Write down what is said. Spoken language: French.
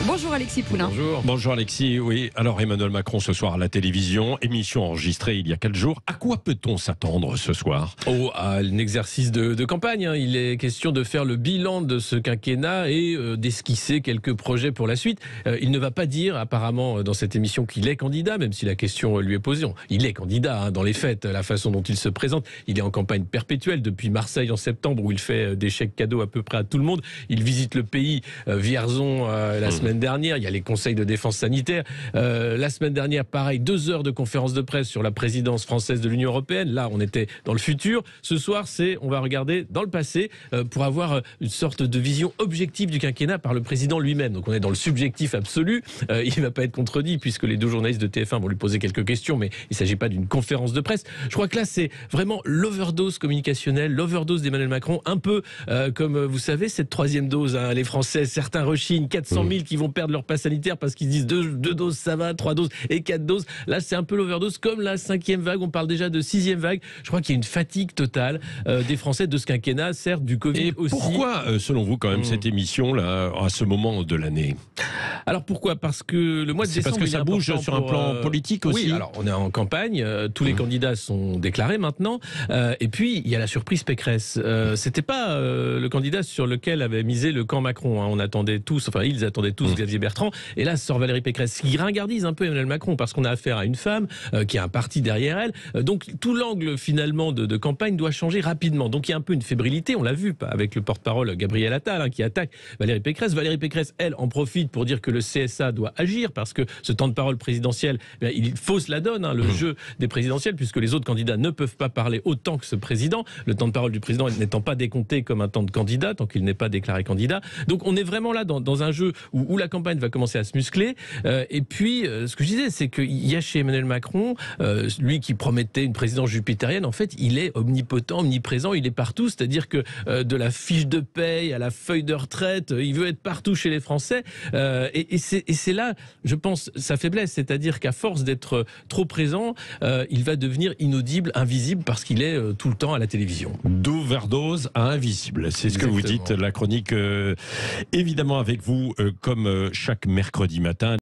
Bonjour Alexis Poulain. Bonjour. Bonjour Alexis, oui. Alors Emmanuel Macron ce soir à la télévision, émission enregistrée il y a 4 jours. À quoi peut-on s'attendre ce soir? À un exercice de campagne. Il est question de faire le bilan de ce quinquennat et d'esquisser quelques projets pour la suite. Il ne va pas dire apparemment dans cette émission qu'il est candidat, même si la question lui est posée. Il est candidat dans les faits, la façon dont il se présente. Il est en campagne perpétuelle depuis Marseille en septembre où il fait des chèques cadeaux à peu près à tout le monde. Il visite le pays, Vierzon la semaine dernière. Il y a les conseils de défense sanitaire. La semaine dernière, pareil, 2 heures de conférence de presse sur la présidence française de l'Union européenne. Là, on était dans le futur. Ce soir, on va regarder dans le passé pour avoir une sorte de vision objective du quinquennat par le président lui-même. Donc on est dans le subjectif absolu. Il ne va pas être contredit puisque les 2 journalistes de TF1 vont lui poser quelques questions, mais il ne s'agit pas d'une conférence de presse. Je crois que là, c'est vraiment l'overdose communicationnelle, l'overdose d'Emmanuel Macron, un peu comme, vous savez, cette 3e dose. Les Français, certains rechignent, 400 000 qui vont perdre leur passe sanitaire parce qu'ils disent 2 doses ça va, 3 doses et 4 doses. Là, c'est un peu l'overdose, comme la 5e vague. On parle déjà de 6e vague. Je crois qu'il y a une fatigue totale des Français de ce quinquennat, certes du Covid Et aussi. pourquoi, selon vous, quand même, cette émission-là, à ce moment de l'année? Alors pourquoi? Parce que le mois de C'est décembre, parce que ça bouge sur un plan politique aussi. Oui, alors on est en campagne, tous les candidats sont déclarés maintenant, et puis il y a la surprise Pécresse. C'était pas le candidat sur lequel avait misé le camp Macron. On attendait tous, enfin ils attendaient tous Xavier Bertrand, et là sort Valérie Pécresse, qui ringardise un peu Emmanuel Macron parce qu'on a affaire à une femme qui a un parti derrière elle. Donc tout l'angle finalement de campagne doit changer rapidement. Donc il y a un peu une fébrilité, on l'a vu avec le porte-parole Gabriel Attal qui attaque Valérie Pécresse. Valérie Pécresse, elle, en profite pour dire que le CSA doit agir parce que ce temps de parole présidentiel, il fausse la donne, le jeu des présidentielles, puisque les autres candidats ne peuvent pas parler autant que ce président. Le temps de parole du président n'étant pas décompté comme un temps de candidat tant qu'il n'est pas déclaré candidat. Donc on est vraiment là dans un jeu où la campagne va commencer à se muscler. Et puis, ce que je disais, c'est qu'il y a chez Emmanuel Macron, lui qui promettait une présidence jupitérienne, en fait, il est omnipotent, omniprésent, il est partout. C'est-à-dire que de la fiche de paye à la feuille de retraite, il veut être partout chez les Français. Et c'est là, je pense, sa faiblesse. C'est-à-dire qu'à force d'être trop présent, il va devenir inaudible, invisible, parce qu'il est tout le temps à la télévision. D'overdose à invisible. C'est ce que vous dites, la chronique, évidemment avec vous, comme chaque mercredi matin.